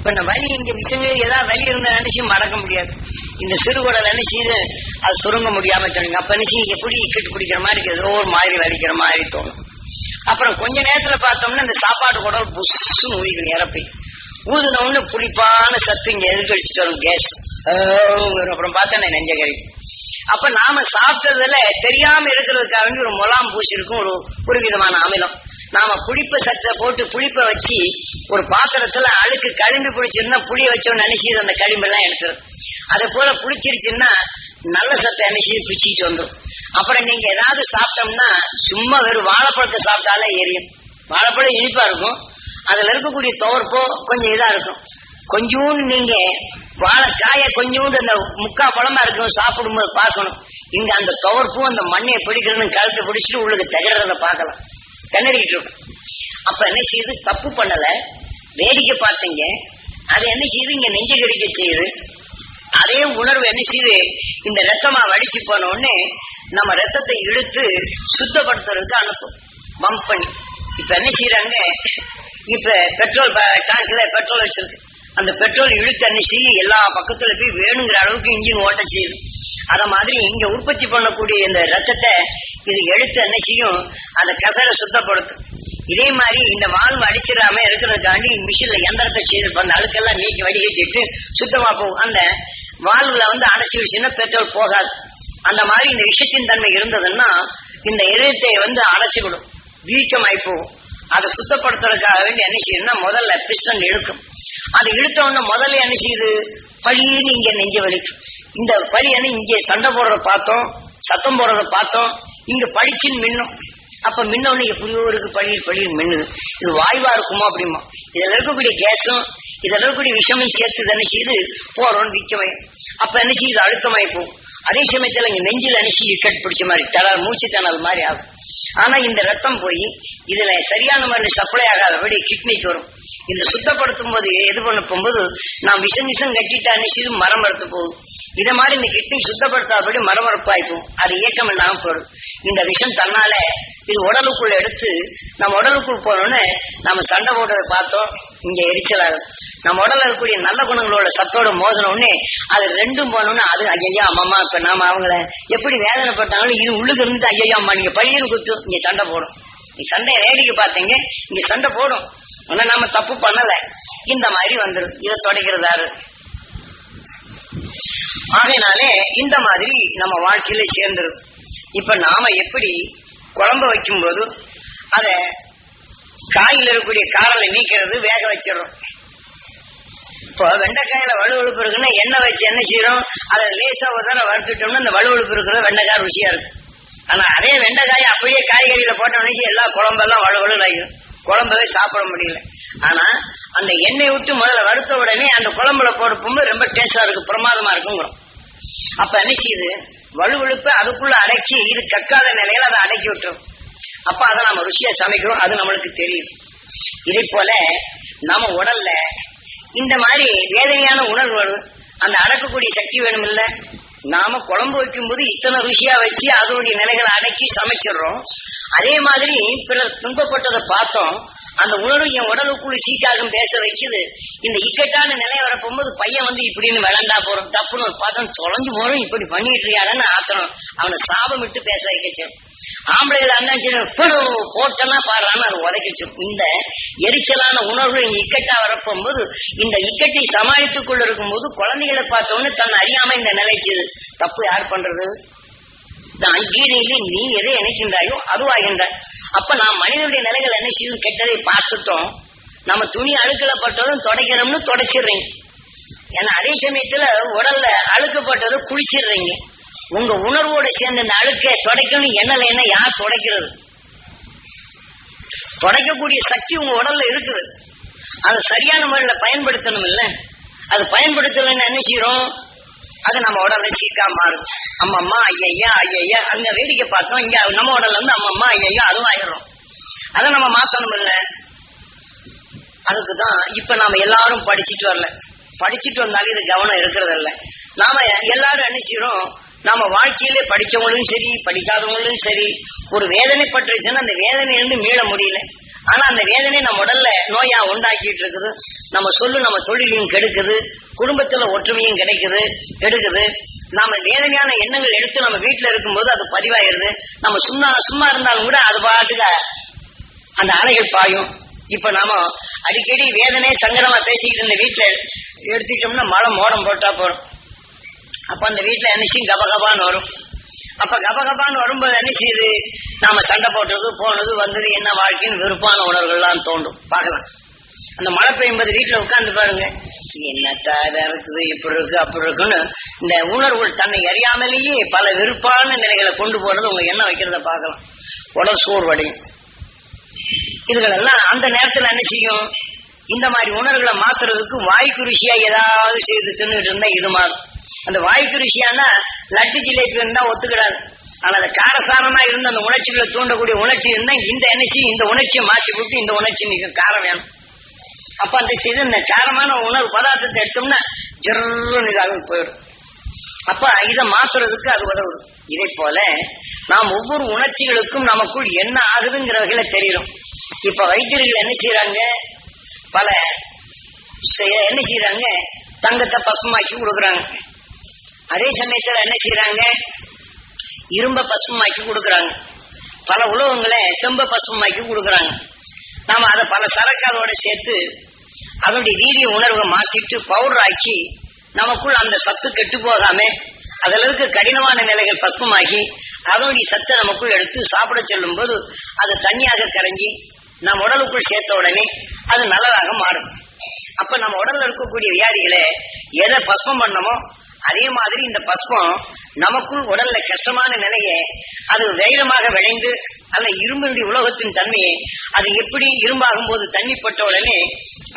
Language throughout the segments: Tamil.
இப்ப இந்த வலி இங்க விஷயங்கள் ஏதாவது வலி இருந்தா நினைச்சு மடக்க முடியாது. இந்த சிறுகுடல் நினைச்சு அது சுருங்க முடியாம தோணுங்க. அப்ப நினைச்சு எப்படி இக்கட்டு பிடிக்கிற மாதிரி ஏதோ ஒரு மாதிரி வலிக்கிற மாதிரி தோணும். அப்புறம் கொஞ்ச நேரத்துல பார்த்தோம்னா இந்த சாப்பாடு குடல் புஷ்ஷுன்னு ஊதிக்கணும். இறப்பை ஊதுன ஒண்ணு புளிப்பான சத்து இங்க எதிர்கழிச்சுட்டு வரும் கேஸ். அப்புறம் பார்த்தா நெஞ்ச கறிக்கும். அப்ப நாம சாப்பிட்டதுல தெரியாம இருக்கிறதுக்காக வேண்டி ஒரு முலாம் பூசி இருக்கும், ஒரு விதமான அமிலம். நாம புளிப்ப சத்தை போட்டு புளிப்ப வச்சு ஒரு பாத்திரத்துல அழுக்கு களிம்பு பிடிச்சிருந்தா புளிய வச்சோன்னு நினைச்சு அந்த களிம்பெல்லாம் எடுத்துரும். அதே போல புளிச்சிருச்சுன்னா நல்ல சத்தை நினைச்சு பிச்சுட்டு வந்துடும். அப்புறம் நீங்க ஏதாவது சாப்பிட்டோம்னா சும்மா வெறும் வாழைப்பழத்தை சாப்பிட்டாலே எரியும். வாழைப்பழம் இனிப்பா இருக்கும், அதுல இருக்கக்கூடிய துவர்ப்போ கொஞ்சம் இதா இருக்கும். கொஞ்சோண்டு நீங்க வாழைக்காய கொஞ்சோண்டு அந்த முக்கா பழமா இருக்கும் சாப்பிடும்போது பார்க்கணும். இங்க அந்த துவர்ப்பும் அந்த மண்ணையை பிடிக்கிறதுன்னு கழுத்தை பிடிச்சிட்டு உள்ளுக்கு தகரத பார்க்கலாம், கண்ணறிட்டு இருக்கும். அப்ப என்ன செய்யுது, தப்பு பண்ணல, வேடிக்கை பார்த்தீங்க, அது என்ன செய்யுது இங்க நெஞ்சு கறிக்க செய்யுது. அதே உணர்வு என்ன செய்யுது, இந்த ரத்தமா வடிச்சு போன உடனே நம்ம ரத்தத்தை இழுத்து சுத்தப்படுத்துறதுக்கு அனுப்பும் பம்ப் பண்ணி. இப்ப என்ன செய்யறாங்க, இப்ப பெட்ரோல் டேங்க்ல பெட்ரோல் வச்சிருக்கு, அந்த பெட்ரோல் இழுத்து என்ன செய்யும் எல்லா பக்கத்துல போய் வேணுங்கிற அளவுக்கு இன்ஜின் ஓட்ட செய்யுது. அத மாதிரி இங்க உற்பத்தி பண்ணக்கூடிய இந்த ரத்தத்தை இது எடுத்து என்ன செய்யும், அந்த கசரை சுத்தப்படுத்தும். இதே மாதிரி இந்த வால்வு அடிச்சிடாம இருக்கிறதுக்காண்டி மிஷின்ல எந்திரத்தை செய்து அந்த அழுக்கெல்லாம் நீக்கி வடிகட்டிட்டு சுத்தமா போகும். அந்த வால்வுல அடைச்சிடுச்சுன்னா பெட்ரோல் போகாது. அந்த மாதிரி இந்த விஷத்தின் தன்மை இருந்ததுன்னா இந்த இதயத்தை அடைச்சுவிடும், வீக்கமாய் போகும். அதை சுத்தப்படுத்துறதுக்காக வேண்டி என்ன செய்யணும்னா முதல்ல பிஸ்டன் இழுக்கும். அது இழுத்த உடனே முதல்ல என்ன செய்யுது, பழின்னு இங்க நெஞ்ச வலிக்கும். இந்த பழி இங்கே சண்டை போடுறத பார்த்தோம், சத்தம் போடுறத பார்த்தோம், இங்க பழிச்சுன்னு மின்னும். அப்ப மின்னொன்னு எப்படியோ இருக்கு, பழியில் மின்னுது. இது வாய்வா இருக்குமோ அப்படிமா. இதுல இருக்கக்கூடிய கேஸும் இதுல இருக்கக்கூடிய விஷமும் சேர்த்து என்ன செய்யுது போறோம்னு விக்கமையும். அப்ப என்ன செய்யுது அழுத்தமாய் போகும். அதே சமயத்துல இங்க நெஞ்சில் அணிச்சு இக்கட் பிடிச்ச மாதிரி மூச்சு திணறல் மாதிரி ஆகும். ஆனா இந்த ரத்தம் போய் இதுல சரியான மாதிரி சப்ளை ஆகாதபடி கிட்னிக்கு வரும். இந்த சுத்தப்படுத்தும் போது எது பண்ண போகும்போது நான் விஷம் கட்டிட்டா நினைச்சு மரமறுத்து போகுது. இத மாதிரி இந்த கிட்னி சுத்தப்படுத்தாதபடி மரமறுப்பாய்ப்போம், அது இயக்கம் இல்லாம போயிடும். இந்த விஷம் தன்னால இது உடலுக்குள்ள எடுத்து நம்ம உடலுக்குள் போனோன்னு நம்ம சண்டை போட்டதை பார்த்தோம், இங்க எரிச்சல் ஆகுது. நம்ம உடல்ல இருக்கக்கூடிய நல்ல குணங்களோட சத்தோட மோதன உடனே அது ரெண்டும் போனோம்னா அது ஐயா அம்மா, இப்ப நாம அவங்கள எப்படி வேதனைப்பட்டாங்களும் இது உள்ளுக்கு இருந்துட்டு ஐயா அம்மா நீங்க பழியன்னு குத்தும், இங்க சண்டை போடும். நீ சண்டையை வேடிக்கை பார்த்தீங்க, இங்க சண்டை போடும். ஆனா நாம தப்பு பண்ணல, இந்த மாதிரி வந்துடும். இதை தொடக்கிறாரு. ஆகையினாலே இந்த மாதிரி நம்ம வாழ்க்கையில சேர்ந்துருது. இப்ப நாம எப்படி குழம்பு வைக்கும் போது அத காயில இருக்கக்கூடிய காரலை நீக்கிறது, வேக வச்சிடறோம். இப்போ வெண்டைக்காயில வலுவழுப்பு இருக்குன்னா எண்ணெய் வச்சு என்ன செய்யறோம், அதை லேசா ஒரு தடவை வறுத்துட்டோம்னா அந்த வலுவழுப்பு இருக்கிற வெண்டைக்காய் ருசியா இருக்கு. ஆனா அதே வெண்டைக்காயை அப்படியே காய்கறியில போட்டோம்னு எல்லா குழம்பெல்லாம் வலுவலு ஆகிடும், குழம்பவே சாப்பிட முடியல. ஆனா அந்த எண்ணெய் விட்டு முதல்ல வறுத்த உடனே அந்த குழம்புல போடும்போது ரொம்ப டேஸ்டா இருக்கு, பிரமாதமா இருக்குங்கிறோம். அப்ப என்ன செய்யுது, வலுவழுப்பு அதுக்குள்ள அடக்கி இது கக்காத நிலையில அதை அடக்கி விட்டுரும். அப்ப அதை நம்ம ருசியா சமைக்கிறோம், அது நம்மளுக்கு தெரியுது. இதே போல நம்ம உடல்ல இந்த மாதிரி வேதனையான உணர்வு வருது, அந்த அடக்கக்கூடிய சக்தி வேணும் இல்ல. நாம குழம்பு வைக்கும் போது இத்தனை ருசியா வச்சு அதனுடைய நிலைகளை அடக்கி சமைச்சிடறோம். அதே மாதிரி பிறர் துன்பப்பட்டதை பார்த்தோம், அந்த உணர்வு என் உடலுக்குள்ள சீக்காகும் பேச வைக்குது. இந்த இக்கட்டான நிலையை வரப்போகும்போது பையன் இப்படின்னு விளண்டா போறோம், தப்புன்னு ஒரு பார்த்தோம் தொலைஞ்சு போறோம், இப்படி பண்ணிட்டு இருக்கான்னு ஆத்தணும், அவனை சாபம் விட்டு பேச வைக்கச்சோம். ஆம்பளைகள் அண்ணாச்சு போட்டனா பாடுறான்னு அது உதைக்கச்சோம். இந்த எரிச்சலான உணர்வு இக்கட்டா வரப்போகும்போது இந்த இக்கட்டை சமாளித்துக் கொள்ள இருக்கும் போது குழந்தைகளை பார்த்தோன்னு தன் அறியாம இந்த நிலைச்சது. தப்பு யார் பண்றது, அங்கீனையிலே நீ எதை நினைக்கின்றாயோ அதுவாகின்றாய். அப்ப நாம் மனிதனுடைய நிலைகள் என்ன செய்யும், கெட்டதை பார்த்துட்டோம், நம்ம துணி அழுக்கப்பட்டதும் துடைக்கிறோம்னு துடைச்சிடுறீங்க. ஏன்னா அதே சமயத்துல உடல்ல அழுக்கப்பட்டது குளிச்சிடுறீங்க. உங்க உணர்வோட சேர்ந்த இந்த அழுக்க துடைக்கணும் எண்ணலைன்னா யார் துடைக்கிறது? துடைக்கக்கூடிய சக்தி உங்க உடல்ல இருக்குது, அதை சரியான முறையில பயன்படுத்தணும் இல்ல. அது பயன்படுத்தலன்னு என்ன செய்யறோம், அது நம்ம உடல்ல சீக்கா மாறும். அம்மம்மா ஐயா ஐயா அங்க வேடிக்கை பார்த்தோம், இங்க நம்ம உடல்ல அம்மம்மா ஐயா அதுவும் ஆயிடுறோம். அதை நம்ம மாத்தணும் இல்ல. அதுக்குதான் இப்ப நாம எல்லாரும் படிச்சுட்டு வரல, படிச்சுட்டு வந்தாலும் இது கவனம் இருக்கிறது இல்ல. நாம எல்லாரும் என்ன செய்யறோம், நாம வாழ்க்கையிலே படிச்சவங்களும் சரி படிக்காதவங்களும் சரி ஒரு வேதனை பட்டுச்சுன்னா அந்த வேதனையிலிருந்து மீள முடியல. ஆனா அந்த வேதனை நம்ம உடல்ல நோயா உண்டாக்கிட்டு இருக்குது. நம்ம நம்ம தொழிலையும் கெடுக்குது, குடும்பத்துல ஒற்றுமையும் கெடுக்குது. நாம வேதனையான எண்ணங்கள் எடுத்து நம்ம வீட்டுல இருக்கும்போது அது பதிவாயிருது. நம்ம சும்மா இருந்தாலும் கூட அது பாட்டுக்கு அந்த அலைகள் பாயும். இப்ப நாம அடிக்கடி வேதனை சங்கடமா பேசிக்கிட்டு இந்த வீட்டுல எடுத்துக்கிட்டோம்னா மழை மோடம் போட்டா போறோம். அப்ப அந்த வீட்டுல என்னச்சும் கபகபான்னு வரும். அப்ப கபகபான்னு வரும்போது என்ன செய்யுது, நாம சண்டை போட்டது போனது வந்தது என்ன வாழ்க்கைன்னு வெறுப்பான உணர்வுகள்லாம் தோண்டும். பார்க்கலாம், அந்த மழை பெய்யும்போது வீட்டுல உட்கார்ந்து பாருங்க, என்னத்தா இருக்குது இப்படி இருக்கு அப்படி இருக்குன்னு இந்த உணர்வுகள் தன்னை அறியாமலேயே பல வெறுப்பான நிலைகளை கொண்டு போறது உங்க எண்ணம் வைக்கிறத பார்க்கலாம். உடல் சோர்வடையும். இதுகளெல்லாம் அந்த நேரத்துல என்ன செய்யும், இந்த மாதிரி உணர்வுகளை மாத்துறதுக்கு வாய்க்கு ருசியா ஏதாவது செய்து தின்னுட்டு இருந்தா இது மாறும். அந்த வாய்க்கு ருசியானா லட்டு ஜிலேபி இருந்தா ஒத்துக்கிடாது. ஆனா அந்த காரசாரமா இருந்து அந்த உணர்ச்சிகளை தூண்டக்கூடிய உணர்ச்சி இருந்தா இந்த இந்த உணர்ச்சியை மாற்றி விட்டு இந்த உணர்ச்சி மிக காரம் வேணும். அப்ப அந்த செய்து இந்த காரமான உணர்வு பதார்த்தத்தை எடுத்தோம்னா ஜெர்ன்னு இதாக போயிடும். அப்ப இதை மாத்துறதுக்கு அது உதவுது. இதே போல நாம் ஒவ்வொரு உணர்ச்சிகளுக்கும் நமக்குள் என்ன ஆகுதுங்கிற வகையில தெரியும். இப்ப வைத்தியர்கள் என்ன செய்யறாங்க, என்ன செய்யறாங்க, தங்கத்தை பசுமாக்கி கொடுக்குறாங்க. அதே சமயத்துல என்ன செய்யறாங்க, இரும்ப பசுமாக்கி கொடுக்குறாங்க. பல உலோகங்களை செம்ப பசுமாக்கி கொடுக்குறாங்க. நாம அதை பல சரக்கு அதோட சேர்த்து அதனுடைய வீரிய உணர்வை மாத்திட்டு பவுடர் ஆக்கி நமக்குள் அந்த சத்து கெட்டு போகாம அதுல இருக்க கடினமான நிலைகள் பசுமாகி அதனுடைய சத்தை நமக்குள் எடுத்து சாப்பிட செல்லும் போது அது தண்ணியாக கரைஞ்சி நம்ம உடலுக்குள் சேர்த்த உடனே அது நல்லதாக மாறும். அப்ப நம்ம உடல்ல இருக்கக்கூடிய வியாதிகளை எதை பஸ்பம் பண்ணமோ அதே மாதிரி இந்த பஸ்பம் நமக்குள் உடல்ல கஷ்டமான நிலையை அது தைரியமாக விளைந்து அல்ல இரும்பினுடைய உலோகத்தின் தன்மையை அது எப்படி இரும்பாகும் போது தண்ணி பட்ட உடனே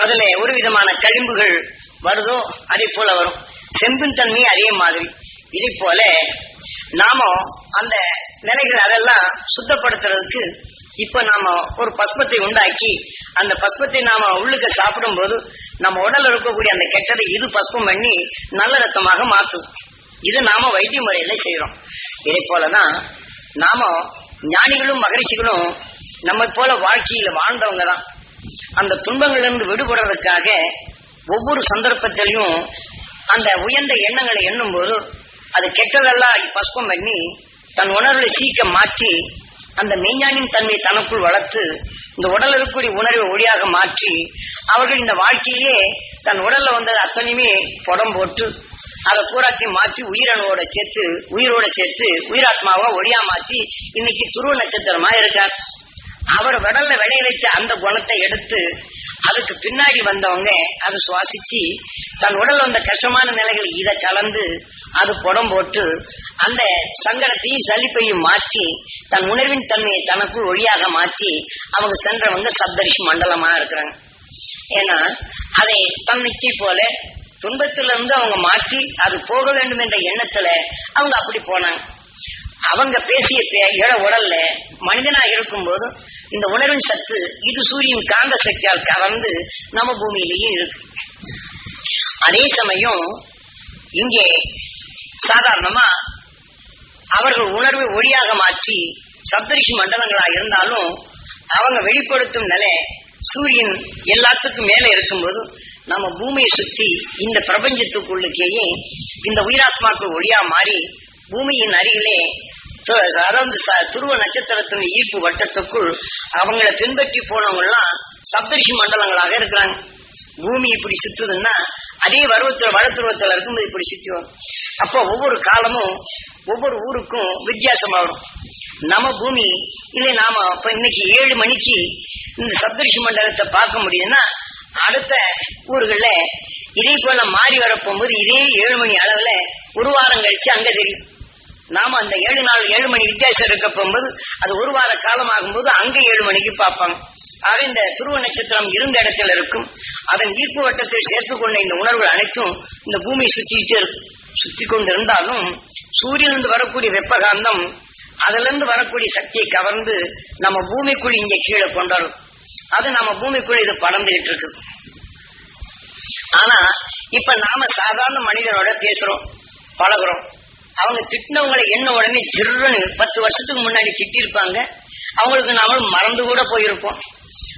அதுல ஒரு விதமான களிம்புகள் வருதோ அதே போல வரும். செம்பின் தன்மை அதே மாதிரி. இதே போல நாம அந்த நிலைகள் அதெல்லாம் சுத்தப்படுத்துறதுக்கு இப்ப நாம ஒரு பஸ்பத்தை உண்டாக்கி அந்த பஸ்பத்தை நாம உள்ளுக்க சாப்பிடும் போது நம்ம உடல்ல இருக்கக்கூடிய அந்த கெட்டதை இது பஸ்பம் பண்ணி நல்ல ரத்தமாக மாற்றும். இது நாம வைத்திய முறையில செய்யறோம். இதே போலதான் நாம ஞானிகளும் மகரிஷிகளும் நம்ம போல வாழ்க்கையில வாழ்ந்தவங்க தான். அந்த துன்பங்களிலிருந்து விடுபடுறதுக்காக ஒவ்வொரு சந்தர்ப்பத்திலையும் அந்த உயர்ந்த எண்ணங்களை எண்ணும் போது அது கெட்டதெல்லாம் பஸ்பம் பண்ணி தன் உணர்வுகளை சீக்க மாற்றி அந்த மெய்ஞானின் தன்மையை தனக்குள் வளர்த்து இந்த உடல் இருக்கக்கூடிய உணர்வை ஒளியாக மாற்றி அவர்கள் இந்த வாழ்க்கையே தன் உடல்ல வந்தது அத்தனையுமே புடம் போட்டு அதை பூராத்தையும் மாற்றி உயிரோட சேர்த்து உயிராத்மாவா ஒளியா மாற்றி இன்னைக்கு துருவ நட்சத்திரமா இருக்கார். அவர் உடல்ல விளைய வச்ச அந்த குணத்தை எடுத்து அதுக்கு பின்னாடி வந்தவங்க அதை சுவாசிச்சு தன் உடல் வந்த கஷ்டமான நிலைகள் இதை கலந்து அது புடம் போட்டு அந்த சங்கடத்தையும் சலிப்பையும் மாற்றி தன் உணர்வின் தன்மையை தனக்குள் ஒளியாக மாற்றி அவங்க சென்றவங்க சப்தரிஷி மண்டலமா இருக்கிறாங்க. ஏன்னா அதை தன்னிச்சை போல துன்பத்திலிருந்து அவங்க மாற்றி அது போக வேண்டும் என்ற எண்ணத்துல அவங்க அப்படி போனாங்க. அவங்க பேசிய இட உடல்ல மனிதனாக இருக்கும் போது இந்த உணர்வின் சத்து இது சூரியன் காந்த சக்தியால் கலந்து நம்ம பூமியிலேயே இருக்கு. அதே சமயம் இங்கே சாதாரணமா அவர்கள் உணர்வை ஒளியாக மாற்றி சப்தரிஷி மண்டலங்களா இருந்தாலும் அவங்க வெளிப்படுத்தும் நிலை சூரியன் எல்லாத்துக்கும் மேல இருக்கும்போது நம்ம பூமியை சுத்தி இந்த பிரபஞ்சத்துக்குள்ளுக்கேயே இந்த உயிராத்மாக்கள் ஒளியா மாறி பூமியின் அருகிலே அதாவது துருவ நட்சத்திரத்தின் ஈர்ப்பு வட்டத்துக்குள் அவங்களை பின்பற்றி போனவங்க எல்லாம் சப்தரிஷி மண்டலங்களாக இருக்கிறாங்க. பூமி இப்படி சுத்துதுன்னா அதே வடத்துருவத்துல இருக்கும்போது இப்படி சுத்தி வரும். அப்போ ஒவ்வொரு காலமும் ஒவ்வொரு ஊருக்கும் வித்தியாசமாகும். நம்ம பூமி இல்லை நாம இப்ப இன்னைக்கு 7 மணிக்கு இந்த சப்தரிஷி மண்டலத்தை பார்க்க முடியுதுன்னா அடுத்த ஊர்கள்ல இதே போல மாறி வரப்போகும்போது இதே 7 மணி அளவுல ஒரு வாரம் கழிச்சு அங்க தெரியும். நாம அந்த 7 நாள் 7 மணி வித்தியாசம் இருக்க போகும்போது அது ஒரு வார காலம் ஆகும்போது அங்க 7 மணிக்கு பார்ப்பாங்க. ஆக இந்த துருவ நட்சத்திரம் இருந்த இடத்துல இருக்கும். அதன் ஈர்ப்பு வட்டத்தில் சேர்த்துக்கொண்ட இந்த உணர்வுகள் அனைத்தும் இந்த பூமியை சுத்தி கொண்டு இருந்தாலும் சூரியனிலிருந்து வரக்கூடிய வெப்பகாந்தம் அதுல இருந்து வரக்கூடிய சக்தியை கவர்ந்து நம்ம பூமிக்குள் இங்க கீழே கொண்டாடும். அது நம்ம பூமிக்குள்ள இது படர்ந்துகிட்டு இருக்கு. ஆனா இப்ப நாம சாதாரண மனிதனோட பேசுறோம் பழகுறோம். அவங்க திட்டினவங்களை என்ன உடனே ஜிர்னு 10 வருஷத்துக்கு முன்னாடி திட்டிருப்பாங்க. அவங்களுக்கு நாமளும் மறந்து கூட போயிருப்போம்.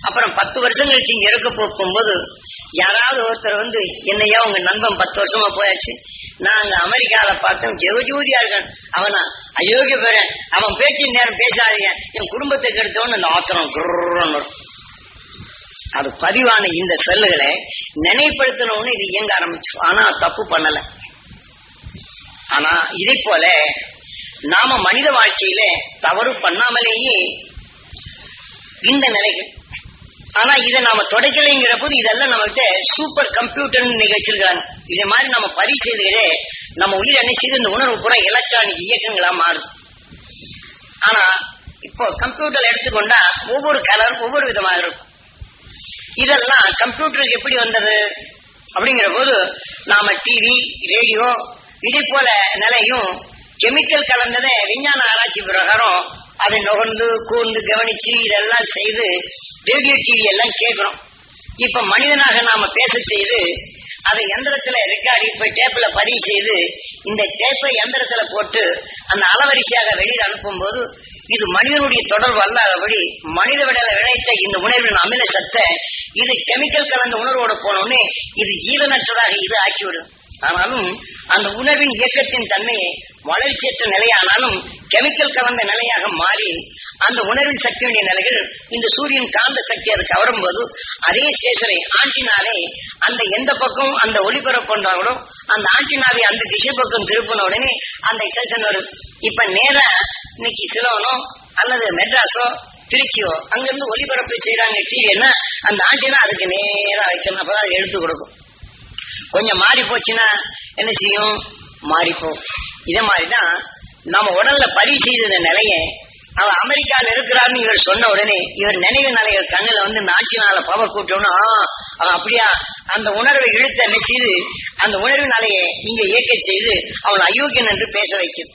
அப்புறம் 10 வருஷம் கழிச்சு இங்க இருக்க போகும்போது யாராவது ஒருத்தர் வந்து, என்னையா உங்க நண்பன் 10 வருஷமா போயாச்சு, நான் அங்க அமெரிக்கால பார்த்தேன், ஜெகஜூதியா இருக்கான், அவனா அயோக்கிய பேரன், அவன் பேச்சு நேரம் பேசாதீங்க, என் குடும்பத்தை கெடுத்தவன்னு அந்த ஆத்திரம் குர்ன்னு. அது பதிவான இந்த செல்லுகளை நினைப்படுத்தணும்னு இது இயங்க ஆரம்பிச்சோம். ஆனா தப்பு பண்ணல. ஆனா இதை போல நாம மனித வாழ்க்கையில தவறு பண்ணாமலேயே இந்த நிலைகள். ஆனா இதை நாம தொடக்கலைங்கிற போது இதெல்லாம் நம்மகிட்ட சூப்பர் கம்ப்யூட்டர் நிகழ்ச்சிருக்காங்க. இதே மாதிரி நம்ம பரிசெய்தே நம்ம உயிர் என்ன செய்து இந்த உணர்வு பூரா எலக்ட்ரானிக் இயக்கங்களா மாறுது. ஆனா இப்போ கம்ப்யூட்டர் எடுத்துக்கொண்டா ஒவ்வொரு கலர் ஒவ்வொரு விதமாக இருக்கும். இதெல்லாம் கம்ப்யூட்டருக்கு எப்படி வந்தது அப்படிங்கிற போது நாம டிவி, ரேடியோ இதே போல நிலையும் கெமிக்கல் கலந்ததை விஞ்ஞான ஆராய்ச்சி பிரகாரம் அதை நுகர்ந்து கூர்ந்து கவனிச்சு இதெல்லாம் செய்து ரேடியோ டிவி எல்லாம் கேட்கிறோம். இப்ப மனிதனாக நாம பேச செய்து அதை எந்திரத்துல ரெக்கார்டி போய் டேப்ல பதிவு செய்து இந்த டேப்பை எந்திரத்துல போட்டு அந்த அலவரிசையாக வெளியில் அனுப்பும் போது இது மனிதனுடைய தொடர்பு அல்லாதபடி மனித விடலை விளைத்த இந்த உணர்வின் அமில சத்தை இது கெமிக்கல் கலந்த உணர்வோட போனோடனே இது ஜீவனற்றதாக இது ஆக்கிவிடும். ஆனாலும் அந்த உணர்வின் இயக்கத்தின் தன்மையை வளர்ச்சியற்ற நிலையானாலும் கெமிக்கல் கலந்த நிலையாக மாறி அந்த உணர்வின் சக்தியுடைய நிலைகள் இந்த சூரியன் காந்த சக்தி அது கவரும் போது அதே ஸ்டேஷனை ஆண்டினாலே அந்த எந்த பக்கம் அந்த ஒளிபரப்பு பண்றாங்களோ அந்த ஆண்டினாவை அந்த திசை பக்கம் திருப்பின உடனே அந்த ஸ்டேஷன் வருது. இப்ப நேரா இன்னைக்கு சிலோனோ அல்லது மெட்ராஸோ திருச்சியோ அங்கிருந்து ஒளிபரப்பு செய்யறாங்க டிவின்னா அந்த ஆண்டினா அதுக்கு நேரா வைக்கணும், அப்பதான் அது எடுத்து கொடுக்கும். கொஞ்சம் மாறி போச்சுன்னா என்ன செய்யும், மாறிப்போம். இதே மாதிரிதான் நம்ம உடல்ல பதிவு செய்த நிலையை அவன் அமெரிக்கால இருக்கிறாருன்னு இவர் சொன்ன உடனே இவர் நினைவு நிலைய கண்ணுல வந்து நாட்டினால பவர் கூட்டணும். அவன் அப்படியா அந்த உணர்வை இழுத்த என்ன செய்து அந்த உணர்வின் நிலையை இங்க இயக்க செய்து அவன் அயோக்கியன் என்று பேச வைக்கிறது.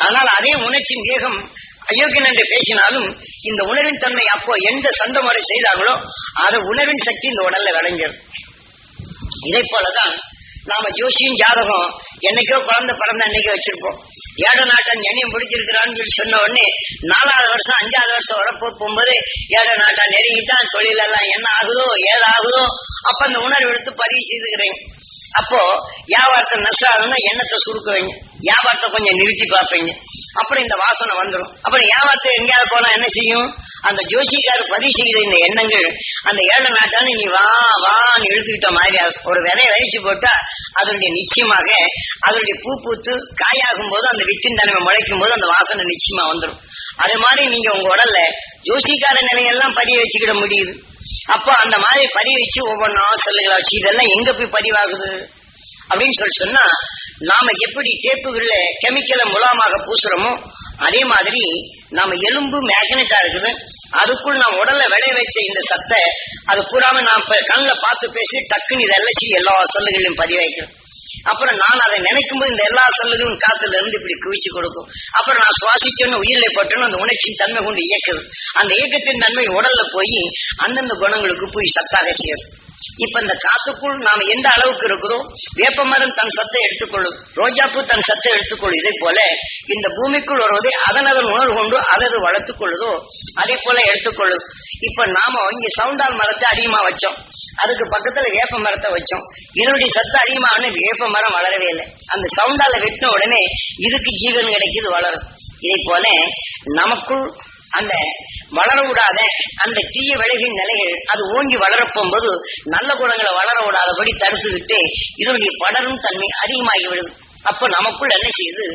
ஆனால் அதே உணர்ச்சியின் வேகம் அயோக்கியன் என்று பேசினாலும் இந்த உணர்வின் தன்மை அப்போ எந்த சண்டை முறை செய்தாங்களோ அது உணர்வின் சக்தி இந்த உடல்ல விளைஞ்சிடும். இதை போலதான் நாம ஜோசியும் ஜாதகம் என்னைக்கோ குழந்தை பிறந்த அன்னைக்கு வச்சிருப்போம். ஏழ நாட்டன் எண்ணியும் பிடிச்சிருக்கிறான்னு சொல்லி சொன்ன உடனே 4வது வருஷம் 5வது வருஷம் வரப்போ போகும்போது ஏழ நாட்டன் நெருங்கிட்டான், தொழில் எல்லாம் என்ன ஆகுதோ ஏதாகுதோ அப்ப அந்த உணர்வு எடுத்து பதிவு செய்துக்கிறேன். அப்போ வியாபாரத்தை நஷ்டம் ஆகுதுன்னா எண்ணத்தை சுருக்க வைங்க, வியாபாரத்தை கொஞ்சம் நிறுத்தி பார்ப்பீங்க, அப்புறம் இந்த வாசனை வந்துடும். அப்புறம் வியாபாரத்தை எங்கேயாவது போனா என்ன செய்யும், அந்த ஜோசிக்காரர் பதிவு செய்த இந்த எண்ணங்கள் அந்த ஏழ நாட்டான நீ வா வான்னு இழுத்துக்கிட்ட மாதிரி ஒரு விதையை வலிச்சு போட்டா அதனுடைய நிச்சயமாக அதனுடைய பூ பூத்து காயாகும் போது அந்த வித்தின் தன்மை முளைக்கும் போது அந்த வாசனை நிச்சயமா வந்துடும். அதே மாதிரி நீங்க உங்க உடல்ல ஜோசிக்கார நிலையெல்லாம் பதிய வச்சுக்கிட முடியுது. அப்போ அந்த மாதிரி பதிவு வச்சு ஒவ்வொன்றா செல்லுகளை வச்சு இதெல்லாம் எங்க போய் பதிவாகுது அப்படின்னு சொன்னா நாம எப்படி டேப்புகள்ல கெமிக்கலை முலாமாக பூசுறோமோ அதே மாதிரி நாம எலும்பு மேக்னெட்டா இருக்குது, அதுக்குள் நாம் உடல்ல விளைய வச்ச இந்த சத்தை அது பூராம நாம் கண்ணுல பார்த்து பேசி டக்குன்னு இதெல்லாம் எல்லா செல்லுகளையும் பதிவு வைக்கிறோம். அப்புறம் நான் அதை நினைக்கும் போது இந்த எல்லா செல்லுகளும் காத்துல இருந்து இப்படி குவிச்சு கொடுக்கும். அப்புறம் நான் சுவாசிச்சோன்னு உயிரிலை பட்டோன்னு அந்த உணர்ச்சியின் தன்மை கொண்டு இயக்குது. அந்த இயக்கத்தின் தன்மை உடல்ல போய் அந்தந்த குணங்களுக்கு போய் சத்தாக சேரும். இப்ப இந்த காத்துக்குள் நாம எந்த அளவுக்கு இருக்கிறோம், வேப்பமரம் தன் சத்தை எடுத்துக்கொள்ளும், ரோஜாப்பூ தன் சத்தை எடுத்துக்கொள்ளும். இதே போல இந்த பூமிக்குள் வருவதை அதன் உணர்வு கொண்டு அதை வளர்த்துக் கொள்ளுதோ அதே போல எடுத்துக்கொள்ளுது. இப்ப நாம இங்க சவுண்டால் மரத்தை அதிகமா வச்சோம், அதுக்கு பக்கத்துல வேப்ப மரத்தை வச்சோம், இதனுடைய சத்து அதிகமான வேப்ப மரம் வளரவே இல்லை. அந்த சவுண்டால வெட்டின உடனே இதுக்கு ஜீவன் கிடைக்குது, வளரும். இதே போல நமக்குள் அந்த வளர விடாத அந்த தீய விளைவின் நிலைகள் அது ஓங்கி வளரப்போகும்போது நல்ல குணங்களை வளர விடாதபடி தடுத்துக்கிட்டு இதனுடைய படரும் தன்மை அதிகமாகி விடுது. அப்ப நமக்குள் என்ன செய்யுது,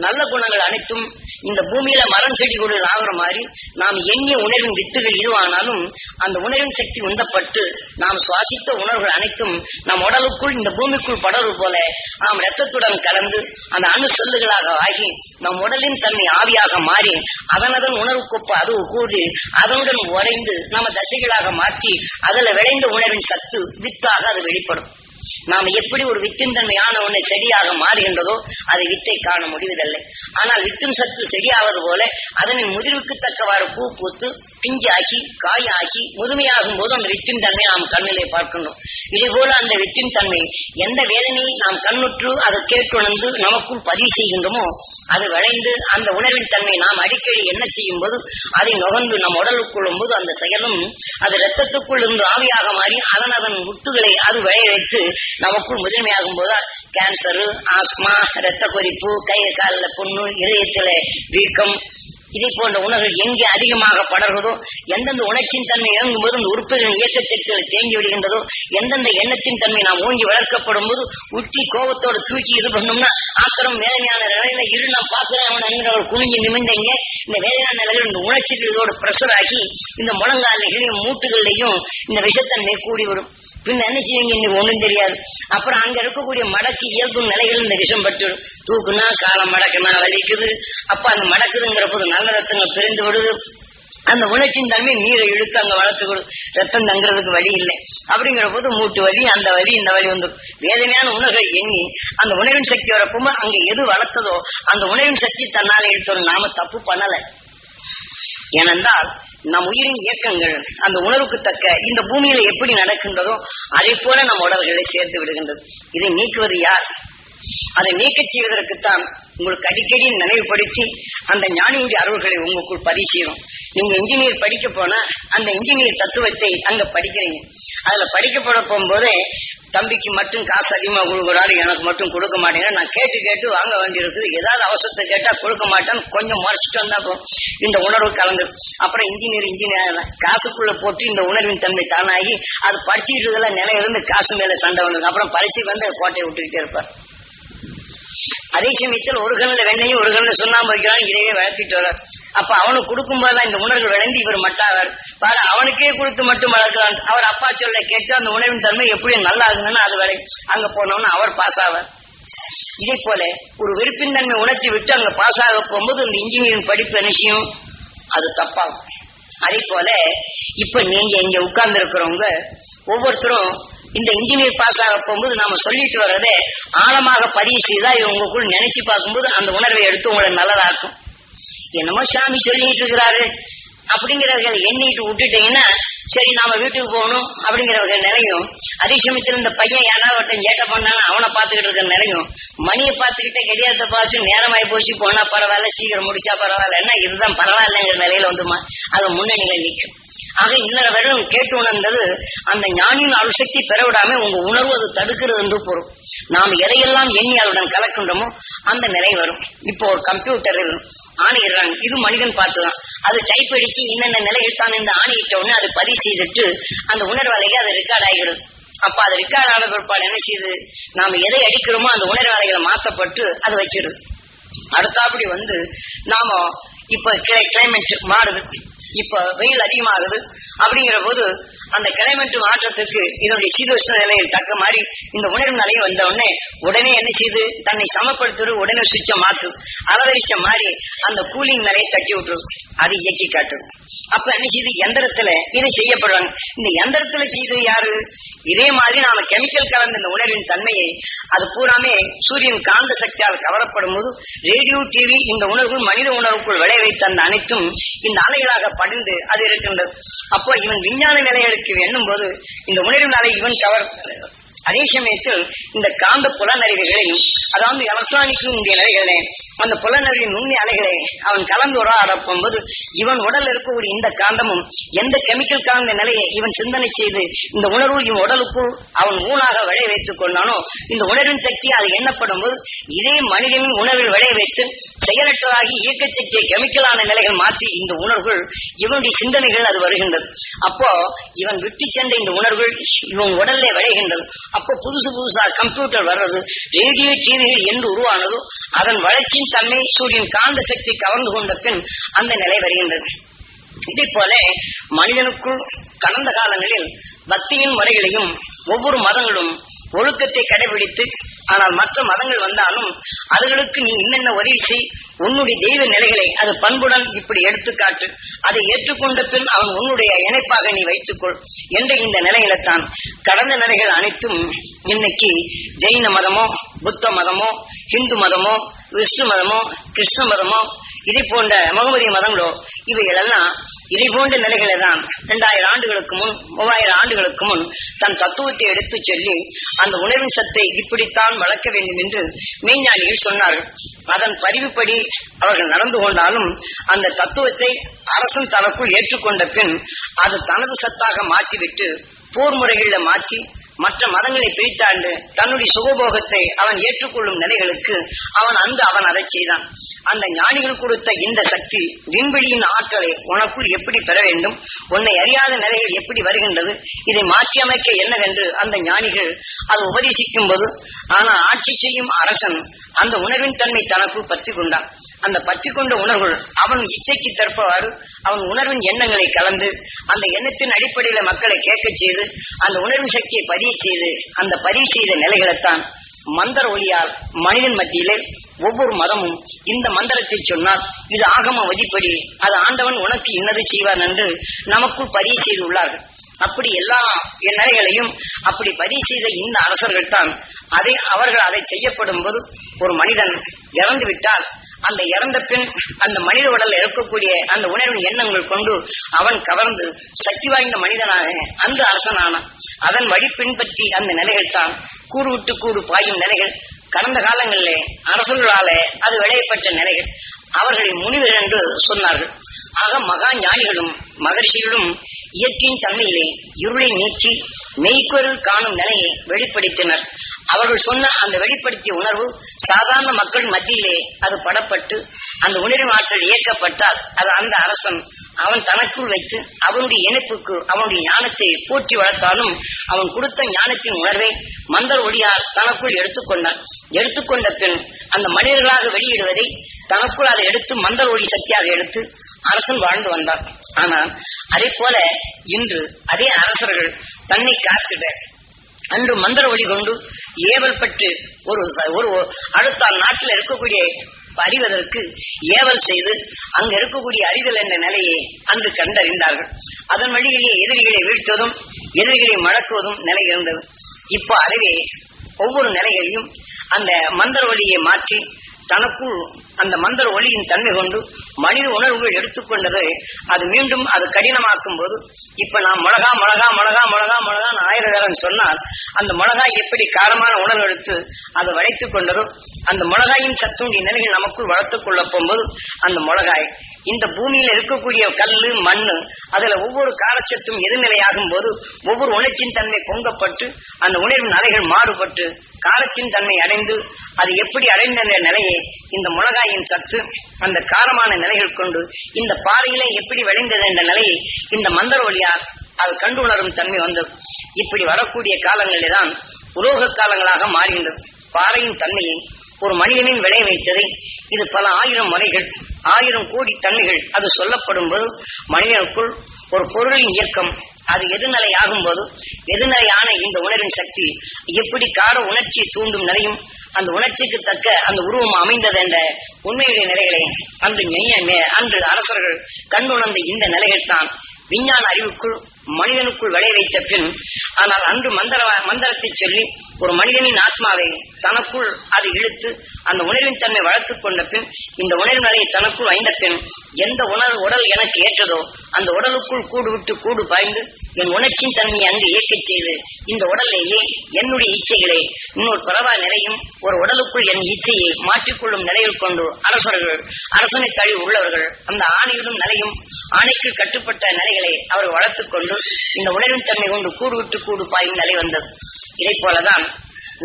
நல்ல குணங்கள் அனைத்தும் இந்த பூமியில மரம் செடி கொடு ஆகுற மாதிரி நாம் எண்ணிய உணர்வின் வித்துகள் இதுவானாலும் அந்த உணர்வின் சக்தி உந்தப்பட்டு நாம் சுவாசித்த உணர்வுகள் அனைத்தும் நம் உடலுக்குள் இந்த பூமிக்குள் படர்வு போல நாம் இரத்தத்துடன் கலந்து அந்த அணு செல்லுகளாக ஆகி நம் உடலின் தன்மை ஆவியாக மாறி அதனதன் உணர்வுக்கொப்ப அது கூடி அதனுடன் உறைந்து நம்ம தசைகளாக மாற்றி அதுல விளைந்த உணர்வின் சத்து வித்தாக அது வெளிப்படும். நாம எப்படி ஒரு வித்தின் தன்மையான ஒண்ணு செடியாக மாறுகின்றதோ அதை வித்தை காண முடிவதில்லை. ஆனால் வித்தின் சத்து செடியாவது போல அதனின் முதிர்வுக்கு தக்கவாறு பூ பூத்து பிஞ்சாகி காயாகி முதுமையாகும் போது அந்த வித்தின் தன்மை நாம் கண்ணிலே பார்க்கின்றோம். இதே போல அந்த வித்தின் தன்மை எந்த வேதனையை நாம் கண்ணுற்று அதை கேட்டுணர்ந்து நமக்குள் பதிவு செய்கின்றோமோ அது விளைந்து அந்த உணர்வின் தன்மை நாம் அடிக்கடி என்ன செய்யும் போது அதை நுகர்ந்து நம் உடலுக்குள்ளும் போது அந்த செயலும் அது இரத்தத்துக்குள் இருந்து ஆவியாக மாறி அதன் முட்டுகளை அது விளைய வைத்து நமக்குள் முதன்மையாகும் போது கேன்சரு, ஆஸ்மா, இரத்த கொதிப்பு, கை காலில் புண்ணு, இதயத்தில வீக்கம், இதை போன்ற உணர்வுகள் எங்கே அதிகமாக படர்கிறதோ, எந்தெந்த உணர்ச்சியின் தன்மை இறங்கும் போது அந்த உறுப்புகளின் இயக்க சக்திகள் தேங்கி விடுகின்றதோ, எந்தெந்த எண்ணத்தின் தன்மை நாம் ஓங்கி வளர்க்கப்படும் போது உட்டி கோபத்தோடு தூக்கி இது பண்ணோம்னா ஆத்திரம் வேதனையான நிலையில இரு நாம் பார்க்கிறவன் குனிஞ்சு நிமிந்தங்க இந்த வேதனையான நிலைகள் இந்த உணர்ச்சிகள் இதோடு பிரஷர் ஆகி இந்த முழங்காலைகளையும் மூட்டுகள்லையும் இந்த விஷத்தன்மை கூடி வரும். பின்ன என்ன செய்வீங்க? இன்னைக்கு ஒண்ணும் தெரியாது. அப்புறம் அங்க இருக்கக்கூடிய மடக்கு இயல்பு நிலைகள் இந்த விஷம் பட்டு தூக்குனா காலம் மடக்குனா வலிக்குது. அப்ப அந்த மடக்குதுங்கிற போது நல்ல ரத்தங்கள் பிரிந்து விடுது. அந்த உணர்ச்சியின் தன்மை நீரை இழுத்து அங்க வளர்த்து கொடு, ரத்தம் தங்குறதுக்கு வழி இல்லை. அப்படிங்கிற போது மூட்டு வலி, அந்த வலி, இந்த வலி வந்துடும். வேதனையான உணர்வை எண்ணி அந்த உணர்வின் சக்தி வரப்போது அங்க எது வளர்த்ததோ அந்த உணர்வின் சக்தி தன்னால எடுத்தோம். நாம தப்பு பண்ணல. ஏனென்றால் நம் உயிரின் இயக்கங்கள் அந்த உணர்வுக்கு தக்க இந்த பூமியில எப்படி நடக்கின்றதோ அதை போல நம் உடல்களை சேர்த்து விடுகின்றது. இதை நீக்குவது யார்? அதை நீக்க செய்வதற்குத்தான் உங்களுக்கு அடிக்கடி நினைவுபடுத்தி அந்த ஞானியுடைய அருள்களை உங்களுக்குள் பதிவு செய்யணும். நீங்க இன்ஜினியர் படிக்க போனா அந்த இன்ஜினியர் தத்துவத்தை அங்க படிக்கிறீங்க. அதுல படிக்கப்பட போகும்போதே தம்பிக்கு மட்டும் காசு அதிகமா கொடுக்குறாரு, எனக்கு மட்டும் கொடுக்க மாட்டேங்க, நான் கேட்டு கேட்டு வாங்க வேண்டியிருக்குது, ஏதாவது அவசரத்தை கேட்டா கொடுக்க மாட்டேன்னு கொஞ்சம் முறைச்சிட்டு வந்தா இந்த உணர்வு கலந்து அப்புறம் இன்ஜினியர் காசுக்குள்ள போட்டு இந்த உணர்வின் தன்மை தானாகி அது படிச்சுக்கிட்டு நிலை இருந்து காசு மேல சண்டை வந்து அப்புறம் பரிசுக்கு வந்து கோட்டையை விட்டுக்கிட்டே இருப்பார். அதே சமயத்தில் ஒரு கண்ணில் வெண்ணையும் ஒரு கண்ணில் சுண்ணாம்பு வைக்கிறான், இதையே வளர்த்திட்டு வர்றார். அப்ப அவனுக்கு கொடுக்கும் போதுதான் இந்த உணர்வு விளைந்து இவர் மட்டாவார் பாரு, அவனுக்கே கொடுத்து மட்டும் வளர்க்கிறான். அவர் அப்பா சொல்ல கேட்டு அந்த உணர்வின் தன்மை எப்படி நல்லா இருக்குன்னு அது விளை அங்க போனோம்னு அவர் பாஸ் ஆவார். இதே போல ஒரு வெறுப்பின் தன்மை உணர்த்தி விட்டு அங்க பாஸ் ஆக போகும்போது இந்த இன்ஜினியரிங் படிப்பு என்ன செய்யும்? அது தப்பாகும். அதே போல இப்ப நீங்க இங்க உட்கார்ந்து இருக்கிறவங்க ஒவ்வொருத்தரும் இந்த இன்ஜினியர் பாஸ் ஆக போகும்போது நாம சொல்லிட்டு வர்றதே ஆழமாக பதிவு செய்தா உங்களுக்குள் நினைச்சு பார்க்கும்போது அந்த உணர்வை எடுத்து உங்களை நல்லதாக்கும். என்னமோ சாமி சொல்லிட்டு இருக்கிறாரு அப்படிங்கிறவர்கள் எண்ணிட்டு விட்டுட்டீங்கன்னா சரி நாம வீட்டுக்கு போகணும் அப்படிங்கிறவங்க நிலையும், அதே சமயத்துல இந்த பையன் யாராவது ஒருத்தன் சேட்டை பண்ணாலும் அவனை பார்த்துக்கிட்டு இருக்கிற நிலையும், மணியை பார்த்துக்கிட்டே கடியாரத்தை பார்த்து நேரமாயி போச்சு போனா பரவாயில்ல, சீக்கிரம் முடிச்சா பரவாயில்ல, என்ன இதுதான் பரவாயில்லைங்கிற நிலையில வந்துமா அது முன்னணியில நிற்கும். ஆக இன்னொரு வருடம் கேட்டு உணர்ந்தது அந்த ஞானியின் அருள்சக்தி பெறவிடாம உங்க உணர்வு அது தடுக்கிறது என்று பொருள். நாம் எதையெல்லாம் எண்ணி அவருடன் கலக்கின்றோமோ அந்த நிலை வரும். இப்போ ஒரு கம்ப்யூட்டரில் ஆணையிடுறாங்க, இது மனிதன் பார்த்துதான் அது டைப் அடிச்சு இன்னென்ன நிலையில் தான் இந்த ஆணையிட்ட உடனே அதை பதிவு செய்துட்டு அந்த உணர்வலையை அது ரெக்கார்ட் ஆகிறது. அப்ப அது ரெக்கார்ட் ஆன பிற்பாடு என்ன செய்யுது? நாம எதை அடிக்கிறோமோ அந்த உணர்வலைகளை மாற்றப்பட்டு அதை வச்சிருது. அடுத்தாப்படி வந்து நாம இப்ப கிளைமேட் மாறுது, இப்ப வெயில் அதிகமாகுது அப்படிங்கிற போது அந்த கிளைமேட் மாற்றத்துக்கு இதனுடைய சீதோஷ்ண நிலையில் தக்க மாதிரி இந்த உணர்வு நிலையம் வந்த உடனே என்ன செய்யுது? தன்னை சமப்படுத்துறது, உடனே சுவிட்ச மாத்து அலவரிச்ச மாதிரி அந்த கூலிங் நிலையை தட்டி விட்டுருது, அது இயக்கி காட்டுது. அப்ப என்ன செய்யுது? எந்திரத்துல இதை செய்யப்படுறாங்க. இந்த எந்திரத்துல செய்தது யாரு? இதே மாதிரி நாம கெமிக்கல் கலந்த இந்த உணர்வின் தன்மையை அது பூராமே சூரியன் காந்த சக்தியால் கவரப்படும் போது ரேடியோ, டிவி இந்த உணர்வுகள் மனித உணர்வுக்குள் விளைய வைத்த அந்த அனைத்தும் இந்த அலைகளாக படிந்து அது இருக்கின்றது. அப்போ இவன் விஞ்ஞான நிலைகளுக்கு எண்ணும் போது இந்த உணர்வின் அலை இவன் கவர். அதே சமயத்தில் இந்த காந்த புலனறிவுகளையும் அதாவது எலக்ட்ரானிக் நிலைகளே அந்த புலனறிவின் உண்மை அலைகளை அவன் கலந்து உரையாடப்போது இவன் உடல் இருக்கக்கூடிய இந்த காந்தமும் எந்த கெமிக்கல் காந்த நிலையை இவன் சிந்தனை செய்து இந்த உணர்வு இவன் உடலுக்குள் அவன் ஊனாக விளைய வைத்துக் கொண்டானோ இந்த உணர்வின் சக்தி அது எண்ணப்படும் போது இதே மனிதனின் உணர்வில் விளைய வைத்து செயலற்றதாகி இயக்க சக்தியை கெமிக்கலான நிலைகள் மாற்றி இந்த உணர்வுகள் இவனுடைய சிந்தனைகள் அது வருகின்றது. அப்போ இவன் விட்டு சென்ற இந்த உணர்வுகள் இவன் உடல்ல விளைகின்றது. அப்போ புதுசா கம்ப்யூட்டர் வர்றது, ரேடியோ, டிவிகள் என்று உருவானதோ அதன் வளர்ச்சியின் தன்மை சூரியன் காந்த சக்தி கவர்ந்து கொண்ட பின் அந்த நிலை வருகின்றது. இதே போல மனிதனுக்குள் கடந்த காலங்களில் பக்தியின் முறைகளையும் ஒவ்வொரு மதங்களும் ஒழுக்கத்தை கடைபிடித்து, ஆனால் மற்ற மதங்கள் வந்தாலும் அதுகளுக்கு நீ இன்னென்ன உதவி செய், உன்னுடைய தெய்வ நிலைகளை அது பண்புடன் இப்படி எடுத்துக்காட்டு. அதை ஏற்றுக்கொண்ட பின் அவன் உன்னுடைய இணைப்பாக நீ வைத்துக்கொள் என்ற இந்த நிலையில்தான் கடந்த நிலைகள் அனைத்தும் இன்னைக்கு ஜெயின மதமோ, புத்த மதமோ, இந்து மதமோ, விஷ்ணு மதமோ, கிருஷ்ண மதமோ, இதை போன்ற முகமதிய மதங்களோ, இவைகளெல்லாம் இதை போன்ற நிலைகளை தான் 2000 ஆண்டுகளுக்கு முன் 3000 ஆண்டுகளுக்கு முன் தன் தத்துவத்தை எடுத்து சொல்லி அந்த உணர்வின் சத்தை இப்படித்தான் வளர்க்க வேண்டும் என்று மெய்ஞானிகள் சொன்னார்கள். அதன் பதிவுப்படி அவர்கள் நடந்து கொண்டாலும் அந்த தத்துவத்தை அரசன் தனக்குள் ஏற்றுக்கொண்ட பின் அது தனது சத்தாக மாற்றிவிட்டு போர் முறைகளில் மாற்றி மற்ற மதங்களை பிரித்தாண்டு தன்னுடைய சுகபோகத்தை அவன் ஏற்றுக்கொள்ளும் நிலைகளுக்கு அவன் அதை செய்தான். அந்த ஞானிகள் கொடுத்த இந்த சக்தி விண்வெளியின் ஆற்றலை உனக்குள் எப்படி பெற வேண்டும், உன்னை அறியாத நிலைகள் எப்படி வருகின்றது, இதை மாற்றி அமைக்க என்னவென்று அந்த ஞானிகள் அது உபதேசிக்கும் போது, ஆனால் ஆட்சி செய்யும் அரசன் அந்த உணர்வின் தன்மை தனக்குள் பற்றி கொண்டான். அந்த பற்றி கொண்ட உணர்வுகள் அவன் இச்சைக்கு தற்பவாறு அவன் உணர்வின் எண்ணங்களை கலந்து அந்த எண்ணத்தின் அடிப்படையில மக்களை கேட்க செய்து அந்த உணர்வின் சக்தியை பதிவு செய்து அந்த பதிவு செய்த நிலைகளைத்தான் மந்திர ஒளியால் மனிதன் மத்தியிலே ஒவ்வொரு மதமும் இந்த மந்திரத்தை சொன்னால் இது ஆகம விதிப்படி அது ஆண்டவன் உனக்கு இன்னது செய்வான் என்று நமக்குள் பதிவு செய்து உள்ளார்கள். அப்படி எல்லா நிலைகளையும் அப்படி பதிவு செய்த இந்த அரசர்கள் தான் அவர்கள் அதை செய்யப்படும் போது ஒரு மனிதன் இறந்து விட்டால் அந்த இறந்த பின் அந்த மனித உடலில் இருக்கக்கூடிய அந்த உணர்வின் எண்ணங்கள் கொண்டு அவன் கவர்ந்து சக்தி வாய்ந்த மனிதனாக அந்த அரசனானான். அதன் வழி பின்பற்றி அந்த நிலைகள் தான் கூடு விட்டு கூடு பாயும் நிலைகள் கடந்த காலங்களிலே அரசர்களாலே அது விளையப்பட்ட நிலைகள். அவர்களை முனிவர் என்று சொன்னார்கள். ஆக மகா ஞானிகளும் மகர்ஷிகளும் இயற்கையின் தன்மையிலே இருளை நீக்கி மெய்க்குரல் காணும் நிலையை வெளிப்படுத்தினர். அவர்கள் சொன்ன அந்த வெளிப்படுத்திய உணர்வு சாதாரண மக்கள் மத்தியிலே அது படப்பட்டு அந்த உணர்வின் ஆற்றல் இயக்கப்பட்டால் அது அந்த அரசன் அவன் தனக்குள் வைத்து அவனுடைய இணைப்புக்கு அவனுடைய ஞானத்தை போற்றி வளர்த்தாலும் அவன் கொடுத்த ஞானத்தின் உணர்வை மந்திர ஒளியால் தனக்குள் எடுத்துக்கொண்டான். எடுத்துக்கொண்ட பின் அந்த மனிதர்களாக வெளியிடுவதை தனக்குள் அதை எடுத்து மந்திர ஒளி சக்தியாக எடுத்து அரசன் வாழ்ந்து வந்தான். ஆனால் அதே போல இன்று அதே அரசர்கள் தன்னை காத்திட அன்று மந்திர ஒளி கொண்டு ஏவல் பட்டு ஒரு அடுத்த நாட்டில் இருக்கக்கூடிய அறிவதற்கு ஏவல் செய்து அங்கு இருக்கக்கூடிய அறிதல் என்ற நிலையை அன்று கண்டறிந்தார்கள். அதன் வழியிலேயே எதிரிகளை வீழ்த்துவதும் எதிரிகளை மடக்குவதும் நிலை இருந்தது. இப்போ அதுவே ஒவ்வொரு நிலைகளையும் அந்த மந்திர ஒளியை மாற்றி தனக்குள் அந்த மந்திர ஒளியின் தன்மை கொண்டு மனித உணர்வுகள் எடுத்துக்கொண்டது அது மீண்டும் அது கடினமாக்கும் போது இப்ப நாம் மிளகா 1000 நேரம் சொன்னால் அந்த மிளகாய் எப்படி காரமான உணர்வு எடுத்து அதை வளைத்துக் கொண்டதோ அந்த மிளகாயின் சத்துண்டிய நிலைகள் நமக்குள் வளர்த்துக் கொள்ள போகும்போது அந்த மிளகாய் இந்த பூமியில இருக்கக்கூடிய கல்லு மண்ணு அதுல ஒவ்வொரு காலச்சத்தும் எதிர்நிலையாகும் போது ஒவ்வொரு உணர்ச்சியின் தன்மை பொங்கப்பட்டு அந்த உணர்வின் அலைகள் மாறுபட்டு காலத்தின் தன்மை அடைந்து அது எப்படி அடைந்த நிலையை இந்த மிளகாயின் சத்து அந்த காரமான நிலைகள் கொண்டு இந்த பாறையிலே எப்படி விளைந்தது என்ற நிலையை இந்த மந்திர ஒளியால் அது கண்டு உணரும் தன்மை வந்தது. இப்படி வரக்கூடிய காலங்களிலே தான் உலோக காலங்களாக மாறுகின்றது. பாறையின் தன்மையை ஒரு மனிதனின் விளைய வைத்ததை இது பல 1000 முறைகள் 1000 கோடி தன்மைகள் அது சொல்லப்படும் போது மனிதனுக்குள் ஒரு பொருளின் இயக்கம் அது எதிர்நிலை ஆகும் போது எதிர்நிலையான இந்த உணர்வின் சக்தி எப்படி கார உணர்ச்சியை தூண்டும் நிலையும் அந்த உணர்ச்சிக்கு தக்க அந்த உருவம் அமைந்தது என்ற உண்மையுடைய நிலைகளை அன்று அரசர்கள் கண்டுணர்ந்த இந்த நிலைகள் தான் விஞ்ஞான அறிவுக்குள் மனிதனுக்குள் விளைய வைத்த பின் ஆனால் அன்று மந்திரத்தை சொல்லி ஒரு மனிதனின் ஆத்மாவை தனக்குள் அது இழுத்து அந்த உணர்வின் தன்மை வளர்த்துக் கொண்ட பின் இந்த உணர்வு நிலையை தனக்குள் வைந்த பின் எந்த உடல் எனக்கு ஏற்றதோ அந்த உடலுக்குள் கூடு விட்டு கூடு பாய்ந்து என் உணர்ச்சியின் தன்மையை அங்கு இயக்க செய்து இந்த உடலிலேயே என்னுடைய இச்சைகளை இன்னொரு பரவா நிலையும் ஒரு உடலுக்குள் என் இச்சையை மாற்றிக்கொள்ளும் நிலையில் கொண்டு அரசனை தழி உள்ளவர்கள் அந்த ஆணையிடும் நிலையும் ஆணைக்கு கட்டுப்பட்ட நிலைகளை அவர்கள் வளர்த்துக் கொண்டு இந்த உணர்வின் தன்மை கொண்டு கூடு விட்டு கூடு பாயும் நிலை வந்தது. இதை போலதான்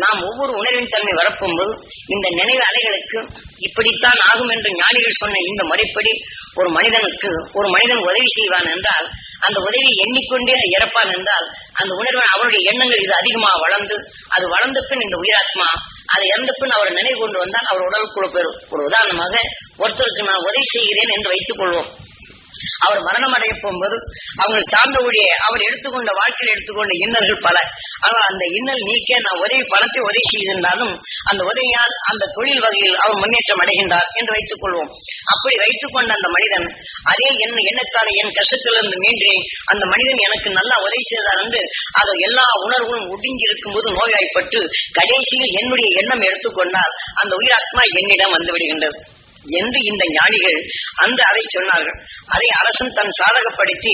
நாம் ஒவ்வொரு உணர்வின் தன்மை வரப்போகும்போது இந்த நினைவு அலைகளுக்கு இப்படித்தான் ஆகும் என்று ஞானிகள் சொன்ன இந்த முறைப்படி ஒரு மனிதன் உதவி செய்வான் என்றால் அந்த உதவி எண்ணிக்கொண்டே இறப்பான் என்றால் அந்த உணர்வன் அவருடைய எண்ணங்கள் இது அதிகமாக அது வளர்ந்த பின் இந்த உயிராத்மா அதை இறந்த பின் அவர் நினைவு கொண்டு வந்தால் அவர் உடலுக்குள்ள பெறும். ஒரு உதாரணமாக ஒருத்தருக்கு நான் உதவி செய்கிறேன் என்று வைத்துக் கொள்வோம். அவர் மரணம் அடைய போகும்போது அவங்க சார்ந்த ஊழிய அவர் எடுத்துக்கொண்ட வாழ்க்கையில் எடுத்துக்கொண்ட இன்னல்கள் பல. ஆனால் அந்த இன்னல் நீக்க நான் உதவி பணத்தை உதவி செய்திருந்தாலும் அந்த உதவியால் அந்த தொழில் வகையில் அவர் முன்னேற்றம் அடைகின்றார் என்று வைத்துக் கொள்வோம். அப்படி வைத்துக் கொண்ட அந்த மனிதன் அதே எண்ணத்தாலே என் கஷ்டத்திலிருந்து மீண்டு அந்த மனிதன் எனக்கு நல்லா உதவி செய்தார் என்று அது எல்லா உணர்வுகளும் ஒடுங்கி இருக்கும் போது நோய்வாய்ப்பட்டு கடைசியில் என்னுடைய எண்ணம் எடுத்துக்கொண்டால் அந்த உயிராத்மா என்னிடம் வந்து விடுகின்றது என்று இந்த ஞானிகள் அதை சொன்னார்கள். அதை அரசன் தன் சாதகப்படுத்தி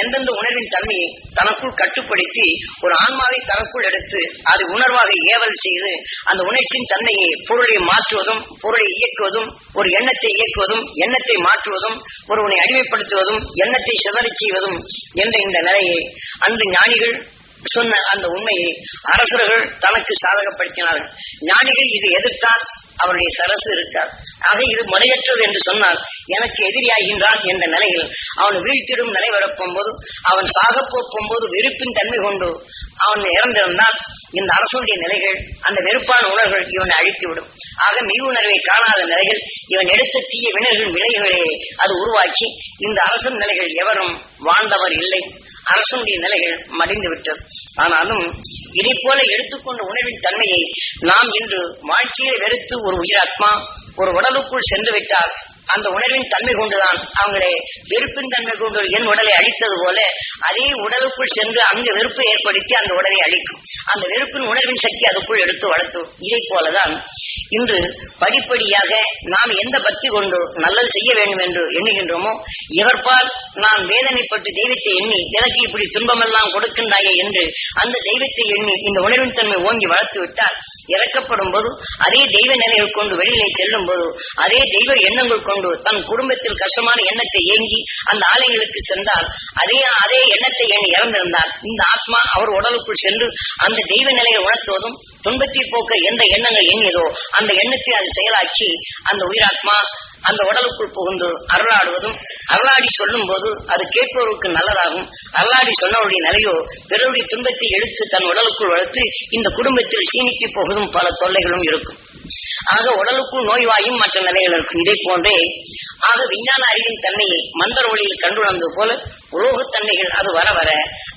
எந்தெந்த உணர்வின் தன்மையை தனக்குள் கட்டுப்படுத்தி ஒரு ஆன்மாவை தனக்குள் எடுத்து அது உணர்வாக ஏவல் செய்து அந்த உணர்ச்சியின் தன்மையை பொருளை மாற்றுவதும் பொருளை இயக்குவதும் ஒரு எண்ணத்தை இயக்குவதும் எண்ணத்தை மாற்றுவதும் ஒருவனை அடிமைப்படுத்துவதும் எண்ணத்தை சிதறச் செய்வதும் என்ற இந்த நிலையை அந்த ஞானிகள் சொன்ன அந்த உண்மையை அரசர்கள் தனக்கு சாதகப்படுத்தினார்கள். ஞானிகள் இது எதிர்த்தால் அவருடைய சரசு இருக்கார். ஆக இது முறையற்றது என்று சொன்னால் எனக்கு எதிரியாகின்றான் என்ற நிலையில் அவன் வீழ்த்திடும் நிலை வரப்போகும்போது அவன் சாக போகும்போது வெறுப்பின் தன்மை கொண்டு அவன் இறந்திருந்தால் இந்த அரசுடைய நிலைகள் அந்த வெறுப்பான உணர்வுகள் இவனை அழித்துவிடும். ஆக மெய் உணர்வை காணாத நிலைகள் இவன் எடுத்த தீய வினைகள் விளைவுகளே அது உருவாக்கி இந்த அரசன் நிலைகள் எவரும் வாழ்ந்தவர் இல்லை. அரசனுடைய நிலைகள் மடிந்து விட்டது. ஆனாலும் இதை போல எடுத்துக்கொண்ட உணர்வின் தன்மையை நாம் இன்று வாழ்க்கையை வெறுத்து ஒரு உயிராத்மா ஒரு உடலுக்குள் சென்று விட்டால் அந்த உணர்வின் தன்மை கொண்டுதான் அவங்களே வெறுப்பின் தன்மை கொண்டு என் உடலை அழித்தது போல அதே உடலுக்குள் சென்று அங்கு வெறுப்பை ஏற்படுத்தி அந்த உடலை அழிக்கும். அந்த வெறுப்பின் உணர்வின் சக்தி அதுக்குள் எடுத்து வளர்த்து இதை போலதான் இன்று படிப்படியாக நாம் எந்த பக்தி கொண்டு நல்லது செய்ய வேண்டும் என்று எண்ணுகின்றோமோ இவர்பால் நான் வேதனைப்பட்டு தெய்வத்தை எண்ணி எனக்கு இப்படி துன்பமெல்லாம் கொடுக்கின்றாயே என்று அந்த தெய்வத்தை எண்ணி இந்த உணர்வின் தன்மை ஓங்கி வளர்த்து விட்டால் இறக்கப்படும் போது அதே தெய்வ நிலைகள் கொண்டு வெளியிலே செல்லும் போது அதே தெய்வ எண்ணங்கள் கொண்டு தன் குடும்பத்தில் கஷ்டமான எண்ணத்தை ஏங்கி அந்த ஆலயங்களுக்கு சென்றால் அதே எண்ணத்தை எண்ணி இறந்திருந்தால் இந்த ஆத்மா அவர் உடலுக்குள் சென்று அந்த தெய்வ நிலையை உணர்த்துவதும் துன்பத்தை போக்க எந்த எண்ணங்கள் எண்ணியதோ அந்த எண்ணத்தை அது செயலாக்கி அந்த உயிராத்மா அந்த உடலுக்குள் புகுந்து அருளாடுவதும் அருளாடி சொல்லும் போது அது கேட்பவருக்கு நல்லதாகும். அருளாடி சொன்னவருடைய நிலையோ பிறருடைய துன்பத்தை எடுத்து தன் உடலுக்குள் வளர்த்து இந்த குடும்பத்தில் சீனித்து போகுதும் பல தொல்லைகளும் இருக்கும். ஆக உடலுக்குள் நோய்வாயும் மற்ற நிலைகள் இருக்கும். இதை போன்றே ஆக விஞ்ஞான அறிவின் தன்மையை மந்திர ஒளியில் கண்டுணர்ந்தது போல உலோகத்தன்மைகள் அது வர வர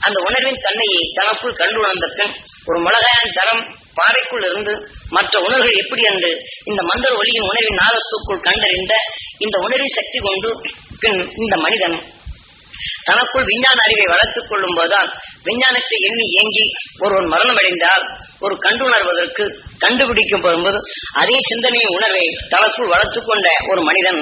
அந்த உணர்வின் தன்மையை தனக்குள் கண்டுணர்ந்த பின் ஒரு மிளகாயின் தரம் பாறைக்குள் இருந்து மற்ற உணர்வுகள் எப்படி என்று இந்த மந்திர ஒளியின் உணர்வின் நாதத்துக்குள் கண்டறிந்த இந்த உணர்வின் சக்தி கொண்டு பின் இந்த மனிதன் தனக்குள் விஞ்ஞான அறிவை வளர்த்துக் கொள்ளும் போதுதான் விஞ்ஞானத்தை எண்ணி ஏங்கி ஒருவன் மரணம் அடைந்தால் ஒரு கண்டுணர்வதற்கு கண்டுபிடிக்கப்படும் போது அதே சிந்தனை உணர்வை தனக்குள் வளர்த்து கொண்ட ஒரு மனிதன்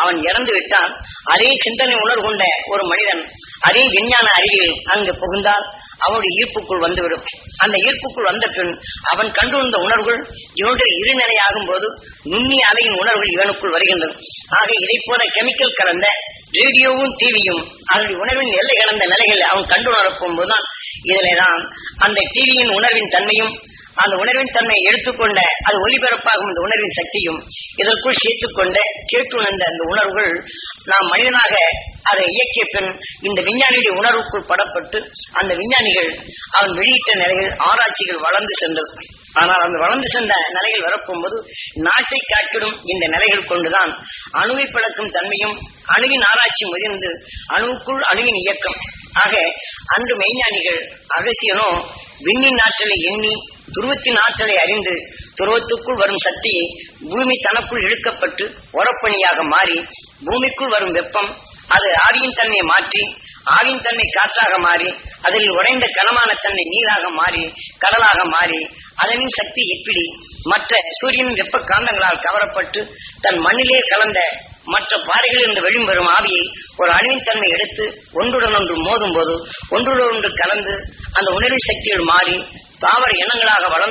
அவன் இறந்து விட்டால் அதே சிந்தனை உணர்வு கொண்ட ஒரு மனிதன் அதே விஞ்ஞான அறிவில் அங்கு புகுந்தால் அவனுடைய ஈர்ப்புக்குள் வந்துவிடும். அந்த ஈர்ப்புக்குள் வந்த பின் அவன் கண்டுணர்ந்த உணர்வுகள் இவனுடைய இருநிலையாகும் போது நுண்ணிய அலையின் உணர்வுகள் இவனுக்குள் வருகின்றது. ஆக இதை போல கெமிக்கல் கலந்த ரேடியோவும் டிவியும் அதனுடைய உணர்வின் எல்லை கலந்த நிலைகள் அவன் கண்டுணரப் போகும்போதுதான் இதிலேதான் அந்த டிவியின் உணர்வின் தன்மையும் அந்த உணர்வின் தன்மையை எடுத்துக்கொண்ட அது ஒலிபரப்பாகும் இந்த உணர்வின் சக்தியும் இதற்குள் சேர்த்துக்கொண்ட கேட்டுணர்ந்த அந்த உணர்வுகள் நாம் மனிதனாக அதை இயக்கிய பின் இந்த விஞ்ஞானியுடைய உணர்வுக்குள் படப்பட்டு அந்த விஞ்ஞானிகள் அவன் வெளியிட்ட நிலைகள் ஆராய்ச்சிகள் வளர்ந்து சென்றது. ஆனால் அந்த வளர்ந்து சென்ற நிலைகள் வரப்போகும்போது நாட்டை காட்டிடும் இந்த நிலைகள் கொண்டுதான் அணுவை பழக்கும் தன்மையும் அணுவின் ஆராய்ச்சி முதிர்ந்து அணுவுக்குள் அணுவின் இயக்கம். ஆக அன்று மெய்ஞானிகள் அகசியனோ விண்ணின் ஆற்றலை எண்ணி துருவத்தின் ஆற்றலை அறிந்து துருவத்துக்குள் வரும் சக்தியை பூமி தனக்குள் இழுக்கப்பட்டு உரப்பணியாக மாறி பூமிக்குள் வரும் வெப்பம் அது ஆவியின் தன்மையை மாற்றி ஆவியின் தன்மை காற்றாக மாறி அதில் உடைந்த கனமான தன்மை நீராக மாறி கடலாக மாறி அதனின் சக்தி இப்படி மற்ற சூரியனின் வெப்ப காந்தங்களால் கவரப்பட்டு தன் மண்ணிலே கலந்த மற்ற பாறைகளில் இருந்து வெளிவரும் ஆவியை ஒரு அணுவின் தன்மை எடுத்து ஒன்றுடன் ஒன்று மோதும் போது ஒன்றுடன் ஒன்று கலந்து அந்த உணர்வு சக்திகள் மாறி தாவர இனங்களாக வளர்ந்து